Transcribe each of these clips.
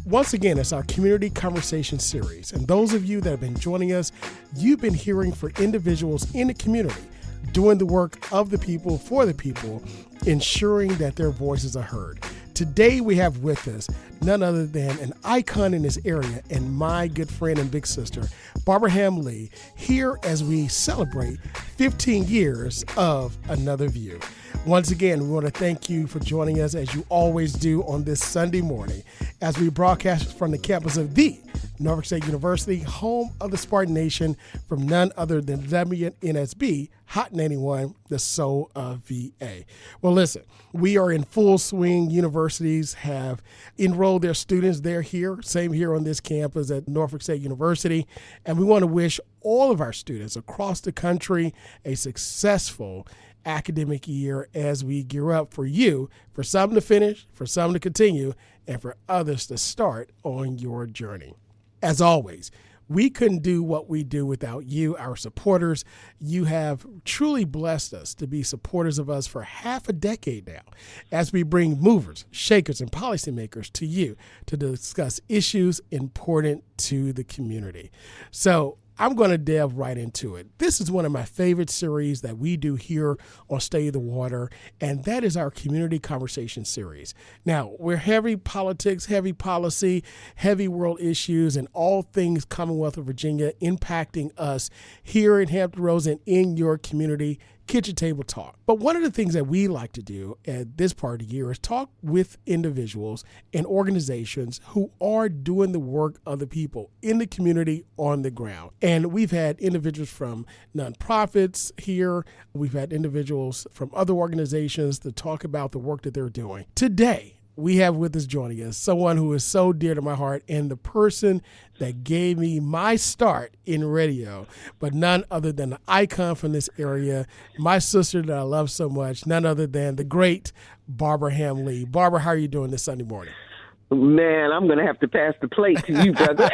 Once again, it's our Community Conversation Series. And those of you that have been joining us, you've been hearing from individuals in the community doing the work of the people, for the people, ensuring that their voices are heard. Today we have with us none other than an icon in this area and my good friend and big sister, Barbara Hamm, here as we celebrate 15 years of Another View. Once again, we want to thank you for joining us as you always do on this Sunday morning as we broadcast from the campus of the Norfolk State University, home of the Spartan Nation, from none other than WNSB, Hot 91, the soul of VA. Well, listen, we are in full swing. Universities have enrolled their students. They're here, same here on this campus at Norfolk State University. And we want to wish all of our students across the country a successful academic year as we gear up for you, for some to finish, for some to continue, and for others to start on your journey. As always, we couldn't do what we do without you, our supporters. You have truly blessed us to be supporters of us for half a decade now as we bring movers, shakers, and policymakers to you to discuss issues important to the community. So I'm going to delve right into it. This is one of my favorite series that we do here on Stay the Water, and that is our Community Conversation Series. Now, we're heavy politics, heavy policy, heavy world issues, and all things Commonwealth of Virginia impacting us here in Hampton Roads and in your community. Kitchen table talk. But one of the things that we like to do at this part of the year is talk with individuals and organizations who are doing the work of the people in the community on the ground. And we've had individuals from nonprofits here. We've had individuals from other organizations to talk about the work that they're doing. Today, we have with us joining us someone who is so dear to my heart and the person that gave me my start in radio, but none other than the icon from this area, my sister that I love so much, none other than the great Barbara Hamm. Barbara, how are you doing this Sunday morning? Man, I'm going to have to pass the plate to you, brother.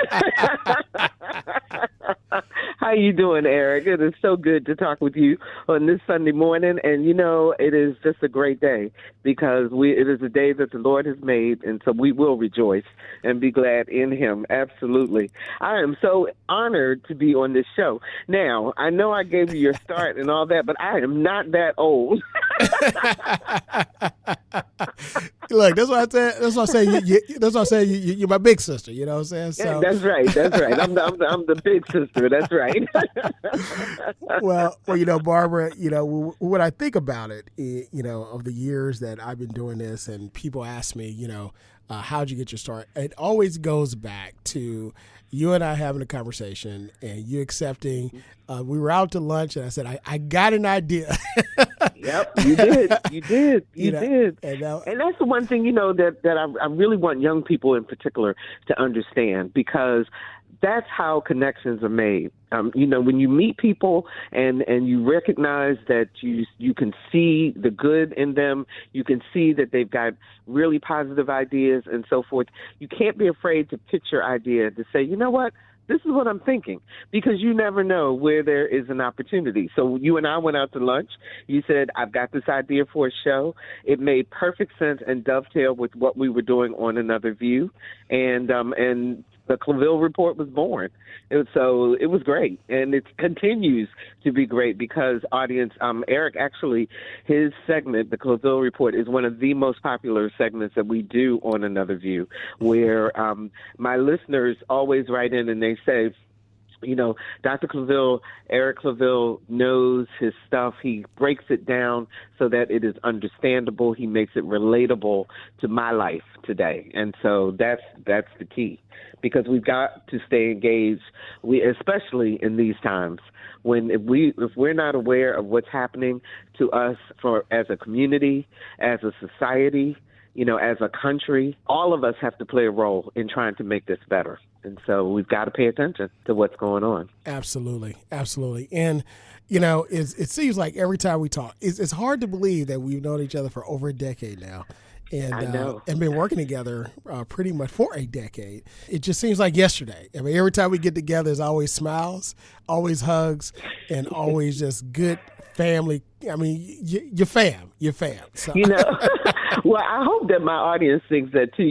How you doing, Eric? It is so good to talk with you on this Sunday morning. And, you know, it is just a great day because it is a day that the Lord has made, and so we will rejoice and be glad in him. Absolutely. I am so honored to be on this show. Now, I know I gave you your start and all that, but I am not that old. Look, that's what I said. That's what I say. That's what I say. You're my big sister. You know what I'm saying? So. Yeah, that's right. That's right. I'm the big sister. That's right. well, you know, Barbara. You know, when I think about it, you know, of the years that I've been doing this, and people ask me, you know, how'd you get your start? It always goes back to you and I having a conversation and you accepting. We were out to lunch and I said, I got an idea. Yep, you did. You did. You did. And that's the one thing, you know, that I really want young people in particular to understand, because that's how connections are made. You know, when you meet people and you recognize that you can see the good in them, you can see that they've got really positive ideas and so forth. You can't be afraid to pitch your idea, to say, you know what? This is what I'm thinking, because you never know where there is an opportunity. So you and I went out to lunch. You said, I've got this idea for a show. It made perfect sense and dovetailed with what we were doing on Another View. And the Claville Report was born. So it was great. And it continues to be great because audience, Eric, actually, his segment, the Claville Report, is one of the most popular segments that we do on Another View, where my listeners always write in and they say, you know, Dr. Claville, Eric Claville knows his stuff. He breaks it down so that it is understandable. He makes it relatable to my life today. And so that's the key, because we've got to stay engaged. Especially in these times when if we're not aware of what's happening to us as a community, as a society, you know, as a country, all of us have to play a role in trying to make this better. And so we've got to pay attention to what's going on. Absolutely. Absolutely. And, you know, it seems like every time we talk, it's hard to believe that we've known each other for over a decade now. And been working together pretty much for a decade. It just seems like yesterday. I mean, every time we get together, there's always smiles, always hugs, and always just good family. I mean, you're fam. So. You know, Well, I hope that my audience thinks that too.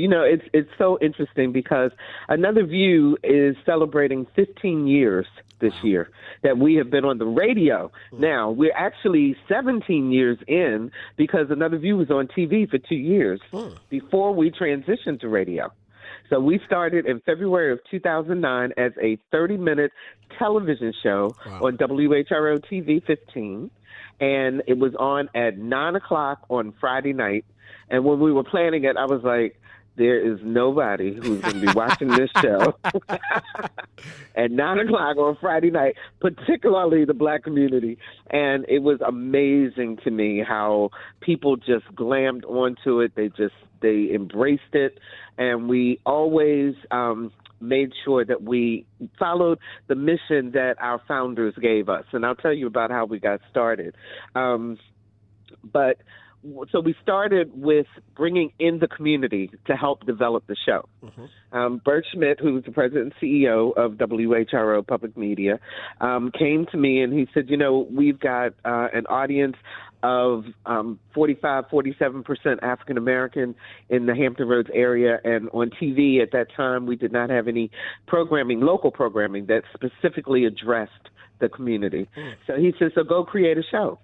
It's so interesting because Another View is celebrating 15 years this year that we have been on the radio. Now, we're actually 17 years in because Another View was on TV for 2 years before we transitioned to radio. So we started in February of 2009 as a 30-minute television show on WHRO TV 15. And it was on at 9 o'clock on Friday night. And when we were planning it, I was like, there is nobody who's going to be watching this show at 9 o'clock on Friday night, particularly the Black community. And it was amazing to me how people just glammed onto it. They embraced it. And we always made sure that we followed the mission that our founders gave us. And I'll tell you about how we got started. So we started with bringing in the community to help develop the show. Bert Schmidt, who's the president and CEO of WHRO Public Media, came to me and he said, we've got an audience of 47% African-American in the Hampton Roads area. And on TV at that time, we did not have any local programming that specifically addressed the community. So he said, so go create a show.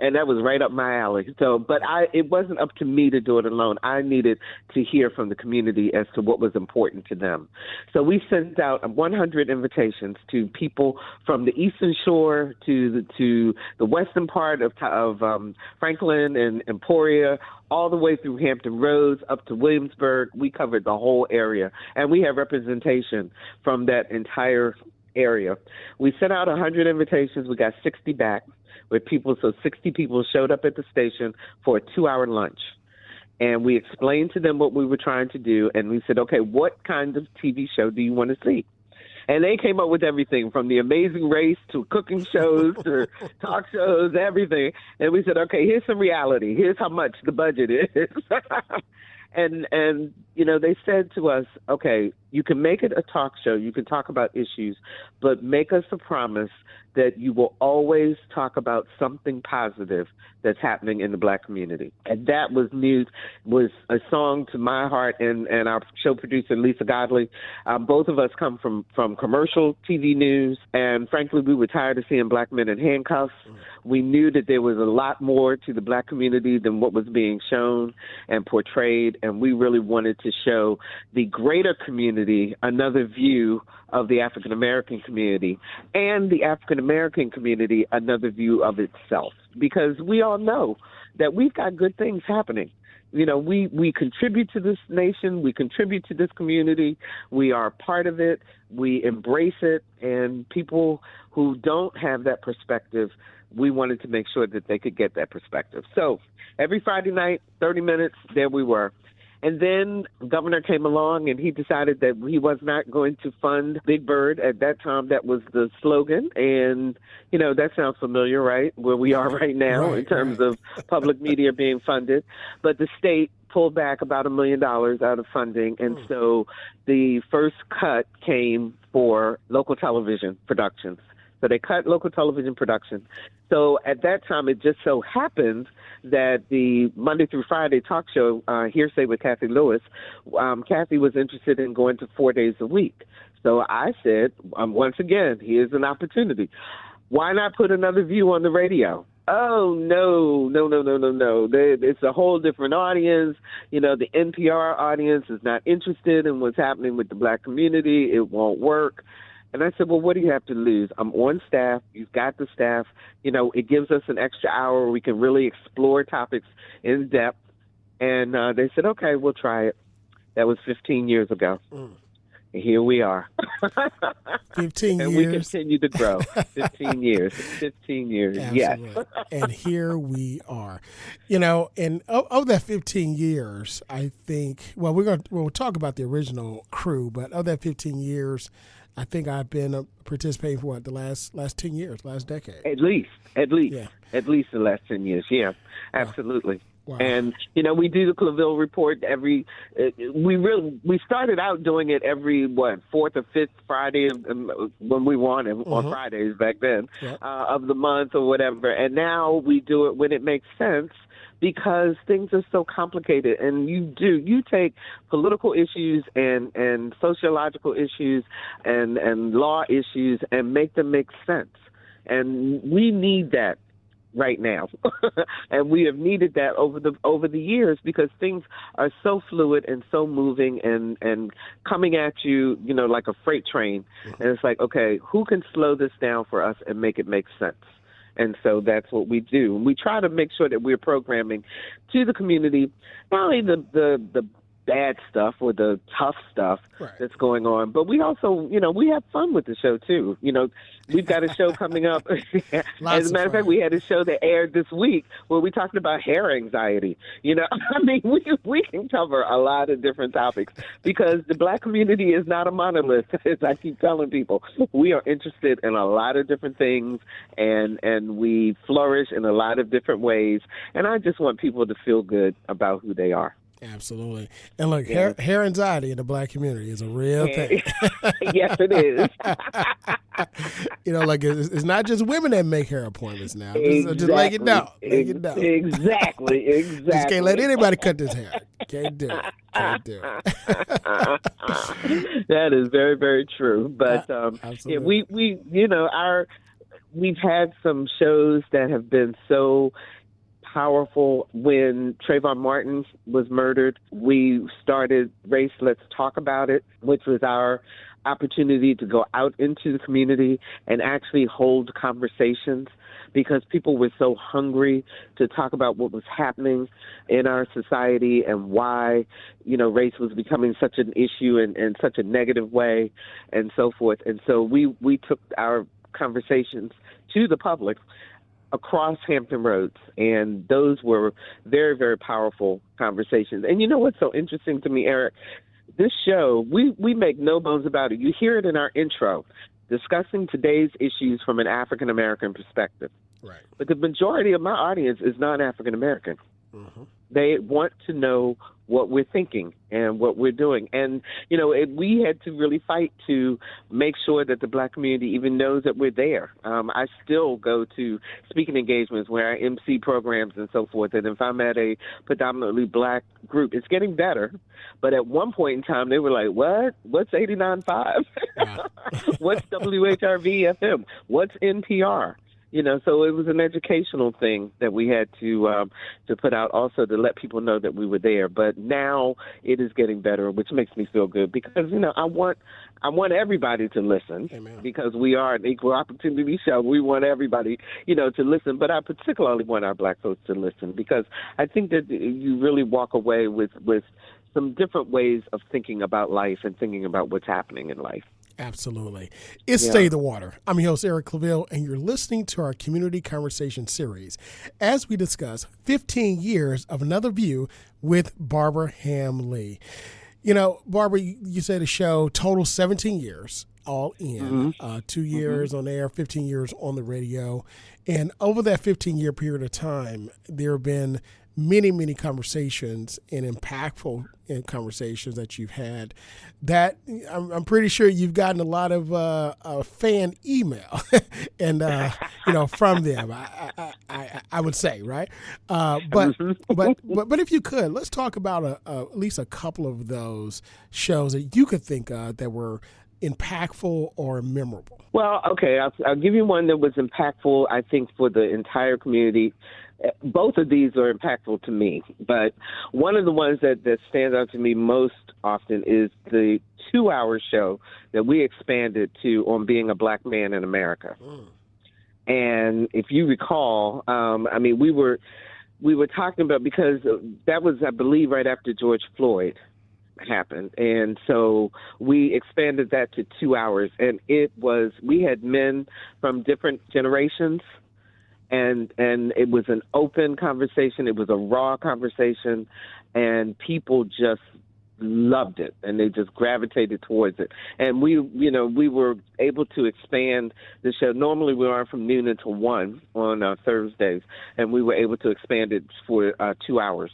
And that was right up my alley. But it wasn't up to me to do it alone. I needed to hear from the community as to what was important to them. So we sent out 100 invitations to people from the Eastern Shore to the western part of Franklin and Emporia, all the way through Hampton Roads up to Williamsburg. We covered the whole area, and we have representation from that entire area. We sent out 100 invitations. We got 60 back. So 60 people showed up at the station for a 2-hour lunch. And we explained to them what we were trying to do. And we said, okay, what kind of TV show do you want to see? And they came up with everything from The Amazing Race to cooking shows to talk shows, everything. And we said, okay, here's some reality. Here's how much the budget is. And they said to us, okay, you can make it a talk show. You can talk about issues, but make us a promise that you will always talk about something positive that's happening in the Black community. And that was a song to my heart and our show producer, Lisa Godley. Both of us come from commercial TV news, and frankly, we were tired of seeing Black men in handcuffs. We knew that there was a lot more to the Black community than what was being shown and portrayed, and we really wanted to show the greater community another view of the African American community, and the African American community another view of itself, because we all know that we've got good things happening. We contribute to this nation, we contribute to this community, we are part of it, we embrace it, and people who don't have that perspective, we wanted to make sure that they could get that perspective. So every Friday night, 30 minutes, there we were. And then the governor came along and he decided that he was not going to fund Big Bird. At that time, that was the slogan. And, that sounds familiar, right? Where we are right now in terms of public media being funded. But the state pulled back about $1 million out of funding. And so the first cut came for local television productions. So they cut local television production. So at that time, it just so happened that the Monday through Friday talk show, Hearsay with Kathy Lewis, Kathy was interested in going to 4 days a week. So I said, once again, here's an opportunity. Why not put Another View on the radio? Oh, no. It's a whole different audience. The NPR audience is not interested in what's happening with the Black community. It won't work. And I said, well, what do you have to lose? I'm on staff. You've got the staff. It gives us an extra hour where we can really explore topics in depth. And they said, okay, we'll try it. That was 15 years ago. And here we are. 15 and years. We continue to grow. 15 years. 15 years. Absolutely. Yes. And here we are. And of that 15 years, I think, well, we'll talk about the original crew, but of that 15 years, I think I've been participating for the last 10 years, last decade. At least. Yeah. At least the last 10 years. Yeah, absolutely. Wow. And we do the Claville Report we started out doing it every fourth or fifth Friday when we wanted on Fridays back then, of the month or whatever. And now we do it when it makes sense, because things are so complicated. And you take political issues and sociological issues and law issues and make them make sense. And we need that right now. And we have needed that over the years, because things are so fluid and so moving and coming at you, like a freight train. And it's like, okay, who can slow this down for us and make it make sense? And so that's what we do. We try to make sure that we're programming to the community, not only the bad stuff or the tough stuff that's going on, but we also, we have fun with the show too. We've got a show coming up. As a matter of fact, we had a show that aired this week where we talked about hair anxiety. I mean, we can cover a lot of different topics, because the Black community is not a monolith, as I keep telling people. We are interested in a lot of different things, and we flourish in a lot of different ways. And I just want people to feel good about who they are. Absolutely. And look, hair anxiety in the Black community is a real thing. Yes, it is. Like it's not just women that make hair appointments now. Just let it know. Exactly. Just can't let anybody cut this hair. Can't do it. That is very, very true. But absolutely. we've had some shows that have been so powerful. When Trayvon Martin was murdered, we started Race Let's Talk About It, which was our opportunity to go out into the community and actually hold conversations, because people were so hungry to talk about what was happening in our society and why, race was becoming such an issue in such a negative way and so forth. And so we took our conversations to the public across Hampton Roads, and those were very, very powerful conversations. And what's so interesting to me, Eric? This show, we make no bones about it. You hear it in our intro, discussing today's issues from an African American perspective. Right. But the majority of my audience is non-African American. Mm-hmm. They want to know what we're thinking and what we're doing. And, we had to really fight to make sure that the Black community even knows that we're there. I still go to speaking engagements where I MC programs and so forth. And if I'm at a predominantly Black group, it's getting better. But at one point in time, they were like, what? What's 89.5? Wow. What's WHRV FM? What's NPR? So it was an educational thing that we had to put out, also to let people know that we were there. But now it is getting better, which makes me feel good, because I want everybody to listen. Amen. Because we are an equal opportunity show. We want everybody to listen, but I particularly want our Black folks to listen, because I think that you really walk away with some different ways of thinking about life and thinking about what's happening in life. Absolutely. It's Stay the Water. I'm your host, Eric Claville, and you're listening to our Community Conversation series as we discuss 15 years of Another View with Barbara Hamm Lee. Barbara, you said the show total 17 years all in, 2 years on air, 15 years on the radio. And over that 15-year period of time, there have been many, many conversations and impactful conversations that you've had that I'm pretty sure you've gotten a lot of fan email and, from them, I would say, right? But if you could, let's talk about at least a couple of those shows that you could think of that were impactful or memorable. Well, okay, I'll give you one that was impactful, I think, for the entire community. Both of these are impactful to me, but one of the ones that stands out to me most often is the 2-hour show that we expanded to on being a Black man in America. And if you recall, we were talking about, because that was, I believe, right after George Floyd happened. And so we expanded that to 2 hours, and we had men from different generations, and it was an open conversation. It was a raw conversation, and people just loved it, and they just gravitated towards it. And we were able to expand the show. Normally we are from noon until 1 on Thursdays, and we were able to expand it for 2 hours.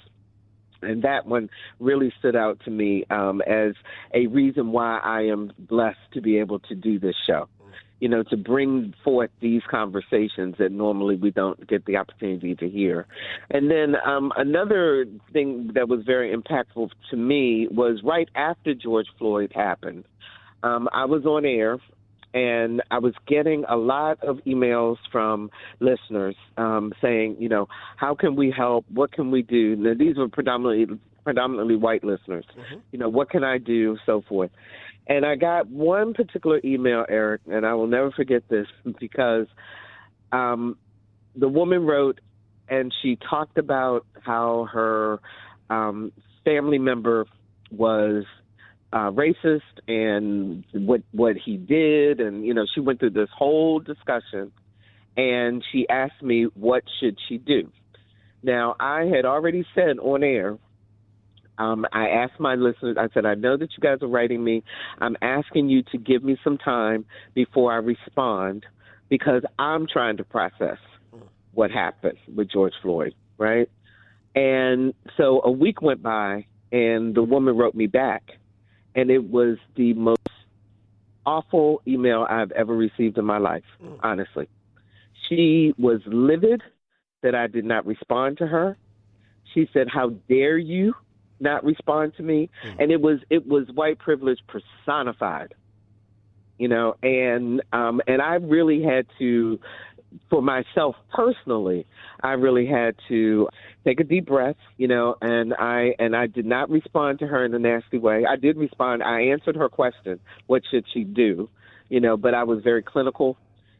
And that one really stood out to me as a reason why I am blessed to be able to do this show. To bring forth these conversations that normally we don't get the opportunity to hear. And then another thing that was very impactful to me was right after George Floyd happened. I was on air, and I was getting a lot of emails from listeners saying, how can we help? What can we do? Now, these were predominantly white listeners. What can I do? So forth. And I got one particular email, Eric, and I will never forget this because the woman wrote, and she talked about how her family member was racist and what he did, and she went through this whole discussion, and she asked me what should she do. Now, I had already said on air, I asked my listeners, I said, I know that you guys are writing me. I'm asking you to give me some time before I respond because I'm trying to process what happened with George Floyd, right? And so a week went by, and the woman wrote me back, and it was the most awful email I've ever received in my life, honestly. She was livid that I did not respond to her. She said, how dare you not respond to me? And it was white privilege personified, and I really had to, for myself personally, I really had to take a deep breath, and I did not respond to her in a nasty way. I did respond. I answered her question, what should she do? But I was very clinical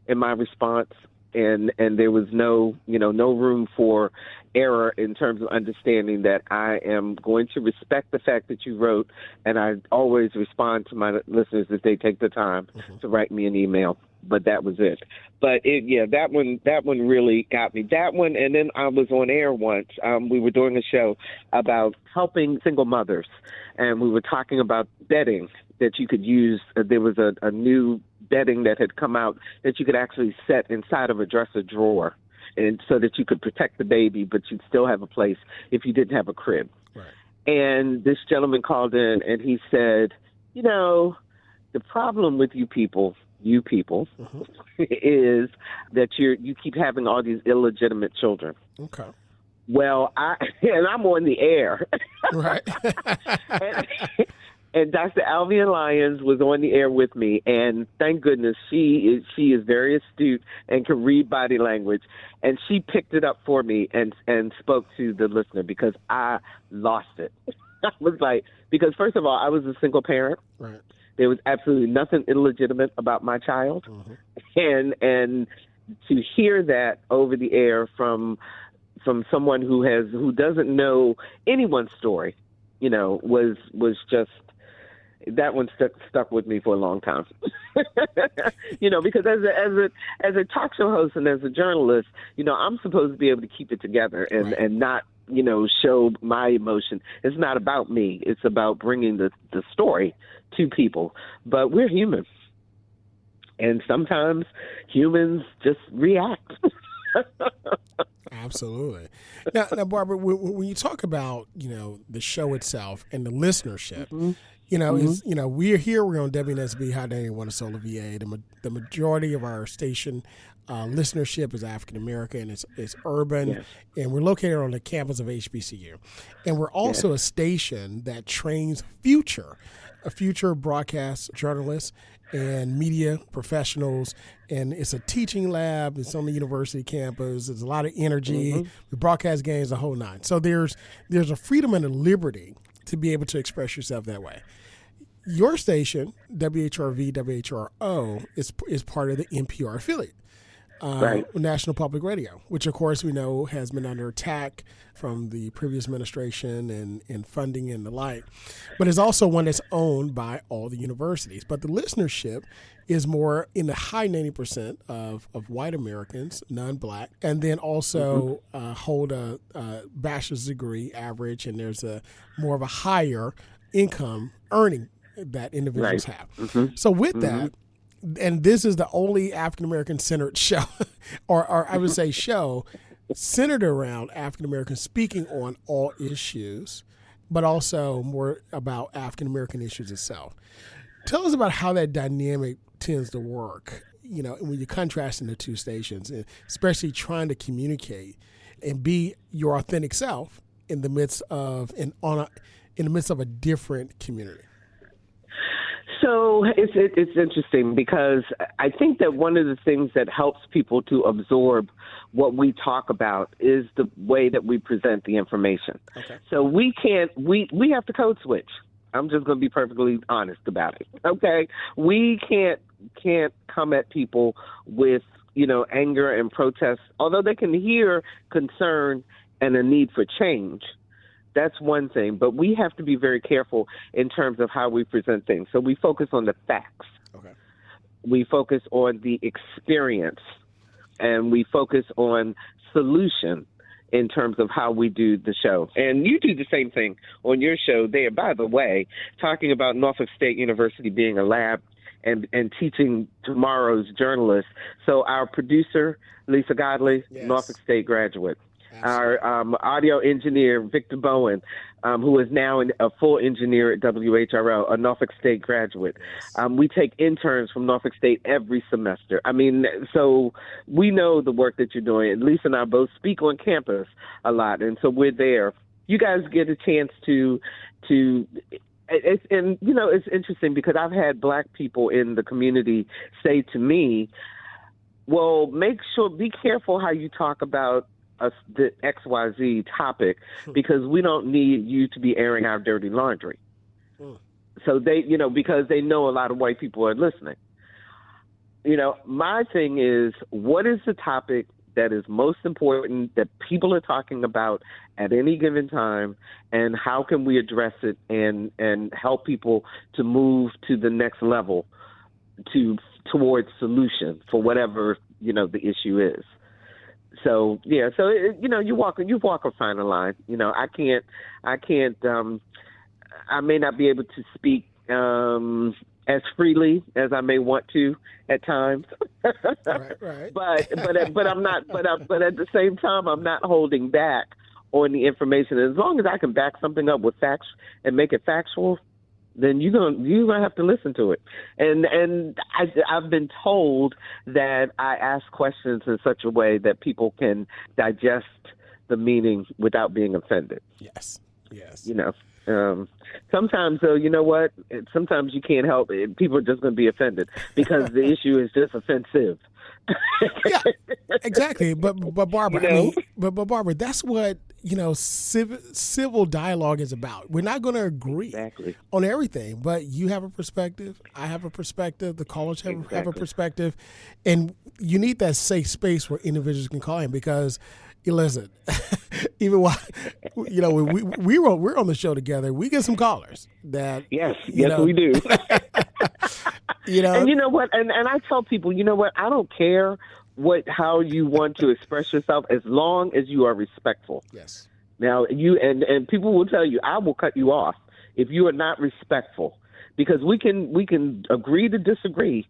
in my response. And there was no room for error in terms of understanding that I am going to respect the fact that you wrote, and I always respond to my listeners if they take the time to write me an email. But that was it. But that one really got me. That one, and then I was on air once. We were doing a show about helping single mothers, and we were talking about bedding that you could use. There was a new bedding that had come out that you could actually set inside of a dresser drawer, and so that you could protect the baby, but you'd still have a place if you didn't have a crib. Right. And this gentleman called in, and he said, the problem with you people is that you keep having all these illegitimate children. Okay. Well, I'm on the air. Right. And Dr. Alvia Lyons was on the air with me, and thank goodness she is very astute and can read body language, and she picked it up for me and spoke to the listener because I lost it. I was like, because first of all, I was a single parent. Right. There was absolutely nothing illegitimate about my child, and to hear that over the air from someone who doesn't know anyone's story, was just. That one stuck with me for a long time, because as a talk show host and as a journalist, I'm supposed to be able to keep it together and not, show my emotion. It's not about me. It's about bringing the story to people. But we're human, and sometimes humans just react. Absolutely. Now, Barbara, when you talk about, the show itself and the listenership, we're here. We're on WNSB Hot 91 Solar VA. The majority of our station listenership is African American, and it's urban, and we're located on the campus of HBCU. And we're also a station that trains future broadcast journalists and media professionals, and it's a teaching lab. It's on the university campus. There's a lot of energy. We broadcast games, the whole nine. So there's a freedom and a liberty to be able to express yourself that way. Your station, WHRV, WHRO, is part of the NPR affiliate, National Public Radio, which, of course, we know has been under attack from the previous administration and funding and the like. But it's also one that's owned by all the universities. But the listenership is more in the high 90% of white Americans, non-black, and then also hold a bachelor's degree average, and there's more of a higher income earning that individuals Right. have. Mm-hmm. So with Mm-hmm. that, and this is the only African American centered show, or I would say show centered around African Americans speaking on all issues, but also more about African American issues itself. Tell us about how that dynamic tends to work. When you're contrasting the two stations, and especially trying to communicate and be your authentic self in the midst of in the midst of a different community. So it's interesting because I think that one of the things that helps people to absorb what we talk about is the way that we present the information. Okay. So we have to code switch. I'm just going to be perfectly honest about it. Okay, we can't come at people with anger and protest, although they can hear concern and a need for change. That's one thing, but we have to be very careful in terms of how we present things. So we focus on the facts. Okay. We focus on the experience, and we focus on solution in terms of how we do the show. And you do the same thing on your show there, by the way, talking about Norfolk State University being a lab and teaching tomorrow's journalists. So our producer, Lisa Godley, Yes. Norfolk State graduate. Absolutely. Our audio engineer, Victor Bowen, who is now a full engineer at WHRO, a Norfolk State graduate. Yes. We take interns from Norfolk State every semester. I mean, so we know the work that you're doing. Lisa and I both speak on campus a lot, and so we're there. You guys get a chance to it's interesting because I've had Black people in the community say to me, well, be careful how you talk about the XYZ topic because we don't need you to be airing our dirty laundry. So they, because they know a lot of white people are listening. My thing is, what is the topic that is most important that people are talking about at any given time, and how can we address it and help people to move to the next level towards solution for whatever, the issue is. So yeah, you walk a fine line. I may not be able to speak as freely as I may want to at times. Right. But I'm not. But at the same time, I'm not holding back on the information. As long as I can back something up with facts and make it factual, then you're gonna have to listen to it. And I've been told that I ask questions in such a way that people can digest the meaning without being offended. Yes. Sometimes though, you know what? Sometimes you can't help it. People are just going to be offended because the issue is just offensive. Yeah, exactly. But Barbara, but Barbara, that's what civil dialogue is about. We're not going to agree on everything, but you have a perspective, I have a perspective, the callers have a perspective, and you need that safe space where individuals can call in because. Listen, even while we're on the show together, we get some callers that yes we do. And you know what? And I tell people, I don't care how you want to express yourself as long as you are respectful. Yes. Now and people will tell you, I will cut you off if you are not respectful, because we can agree to disagree.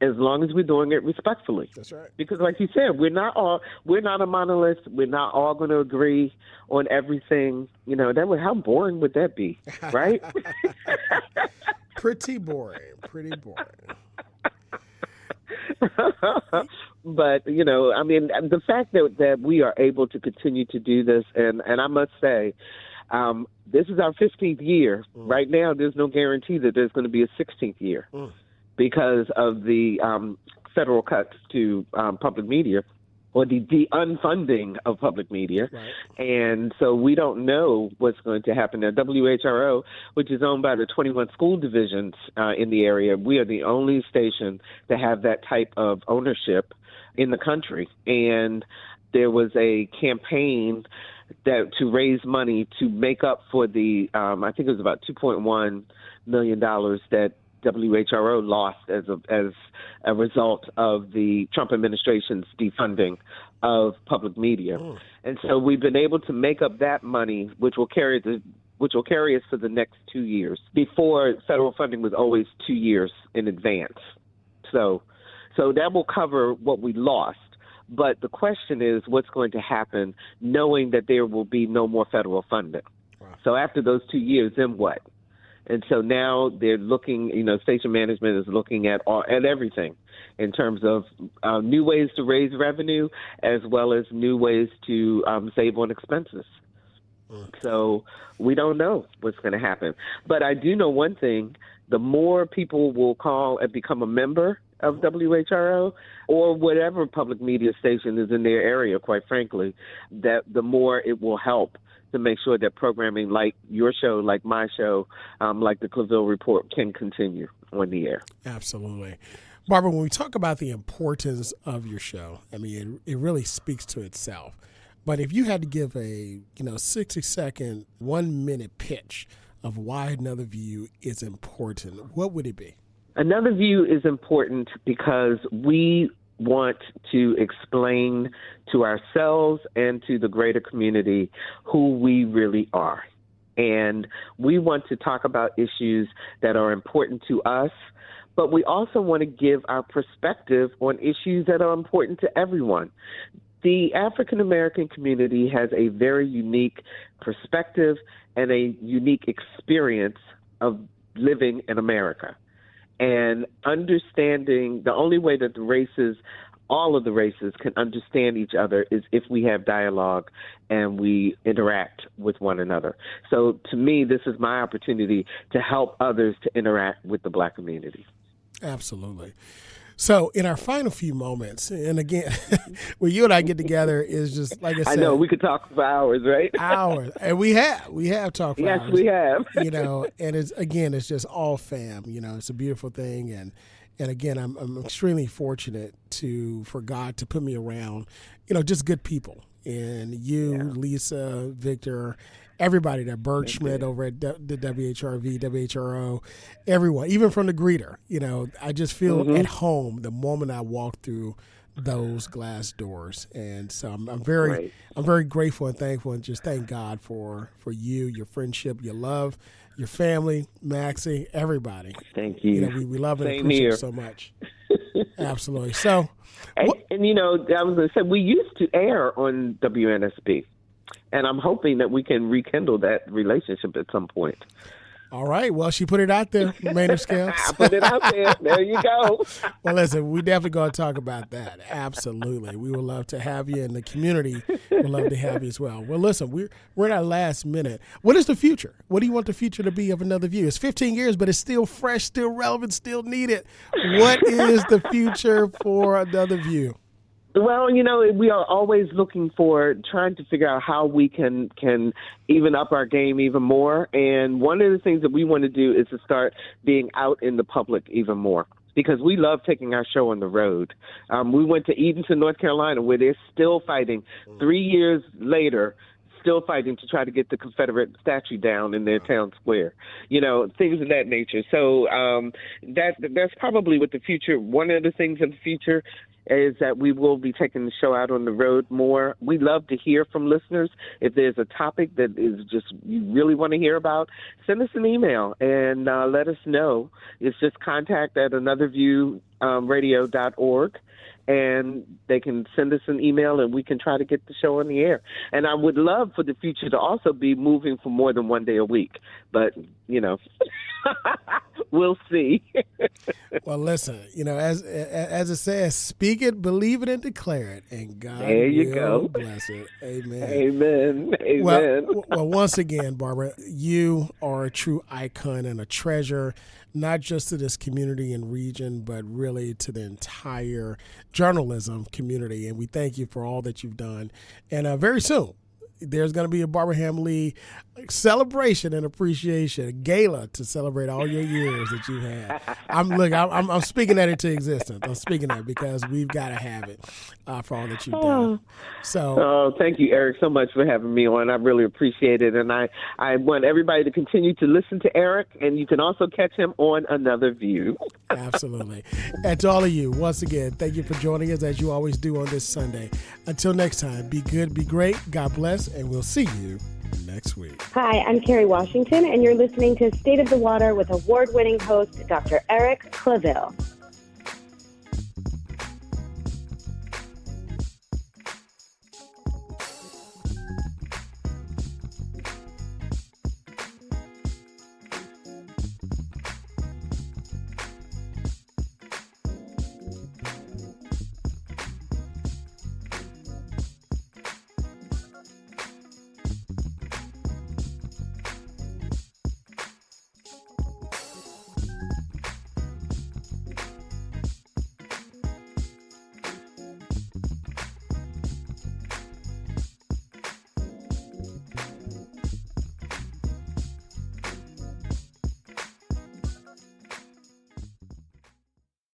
As long as we're doing it respectfully. That's right. Because like you said, we're not a monolith. We're not all going to agree on everything. How boring would that be, right? Pretty boring. But, the fact that we are able to continue to do this, and I must say, this is our 15th year. Right now, there's no guarantee that there's going to be a 16th year. Because of the federal cuts to public media, or the unfunding of public media. Right. And so we don't know what's going to happen. Now, WHRO, which is owned by the 21 school divisions in the area, we are the only station to have that type of ownership in the country. And there was a campaign to raise money to make up for the, I think it was about $2.1 million that WHRO lost as a result of the Trump administration's defunding of public media. And so we've been able to make up that money, which will carry the which will carry us for the next 2 years. Before, federal funding was always 2 years in advance. So that will cover what we lost. But the question is what's going to happen knowing that there will be no more federal funding. Wow. So after those 2 years, then what? And so now they're looking, station management is looking at everything in terms of new ways to raise revenue as well as new ways to save on expenses. So we don't know what's going to happen. But I do know one thing. The more people will call and become a member of WHRO or whatever public media station is in their area, quite frankly, that the more it will help to make sure that programming like your show, like my show, like the Claville Report can continue on the air. Absolutely. Barbara, when we talk about the importance of your show, I mean, it really speaks to itself. But if you had to give a 60-second, 1-minute pitch of why Another View is important, what would it be? Another View is important because we want to explain to ourselves and to the greater community who we really are. And we want to talk about issues that are important to us, but we also want to give our perspective on issues that are important to everyone. The African American community has a very unique perspective and a unique experience of living in America. And understanding the only way that all of the races can understand each other is if we have dialogue and we interact with one another. So to me, this is my opportunity to help others to interact with the Black community. Absolutely. So in our final few moments, and again, when you and I get together is just, like I said. I know, we could talk for hours, right? Hours. And we have talked for hours. Yes, we have. And it's just all fam. It's a beautiful thing. And again, I'm extremely fortunate for God to put me around, just good people. And you, Lisa, Victor, everybody that Bert Schmidt over at the WHRV, WHRO, everyone, even from the greeter, I just feel at home the moment I walk through those glass doors. And so I'm very grateful and thankful and just thank God for you, your friendship, your love, your family, Maxie, everybody. Thank you. We love and appreciate you so much. Absolutely. So, I was going to say, we used to air on WNSB. And I'm hoping that we can rekindle that relationship at some point. All right. Well, she put it out there, Maynard Scales. I put it out there. There you go. Well, listen, we definitely going to talk about that. Absolutely. We would love to have you, and the community would love to have you as well. Well, listen, we're in our last minute. What is the future? What do you want the future to be of Another View? It's 15 years, but it's still fresh, still relevant, still needed. What is the future for Another View? Well, we are always looking for trying to figure out how we can even up our game even more. And one of the things that we want to do is to start being out in the public even more, because we love taking our show on the road. We went to Edenton, North Carolina, where they're still fighting 3 years later, still fighting to try to get the Confederate statue down in their town square, things of that nature. So that's probably what the future, one of the things in the future is that we will be taking the show out on the road more. We love to hear from listeners. If there's a topic that is just you really want to hear about, send us an email and let us know. It's just contact@anotherviewradio.org. And they can send us an email and we can try to get the show on the air. And I would love for the future to also be moving for more than 1 day a week. But, we'll see. Well, listen, as it says, speak it, believe it, and declare it. And God will bless it. Amen. Amen. Amen. Well, once again, Barbara, you are a true icon and a treasure, not just to this community and region, but really to the entire journalism community. And we thank you for all that you've done. And very soon, there's going to be a Barbara Hamm Lee celebration and appreciation, a gala to celebrate all your years that you've had. I'm speaking that into existence. I'm speaking that because we've got to have it for all that you've done. So, thank you, Eric, so much for having me on. I really appreciate it. And I want everybody to continue to listen to Eric, and you can also catch him on Another View. Absolutely. And to all of you, once again, thank you for joining us as you always do on this Sunday. Until next time, be good, be great, God bless, and we'll see you next week. Hi, I'm Carrie Washington, and you're listening to State of the Water with award-winning host Dr. Eric Claville.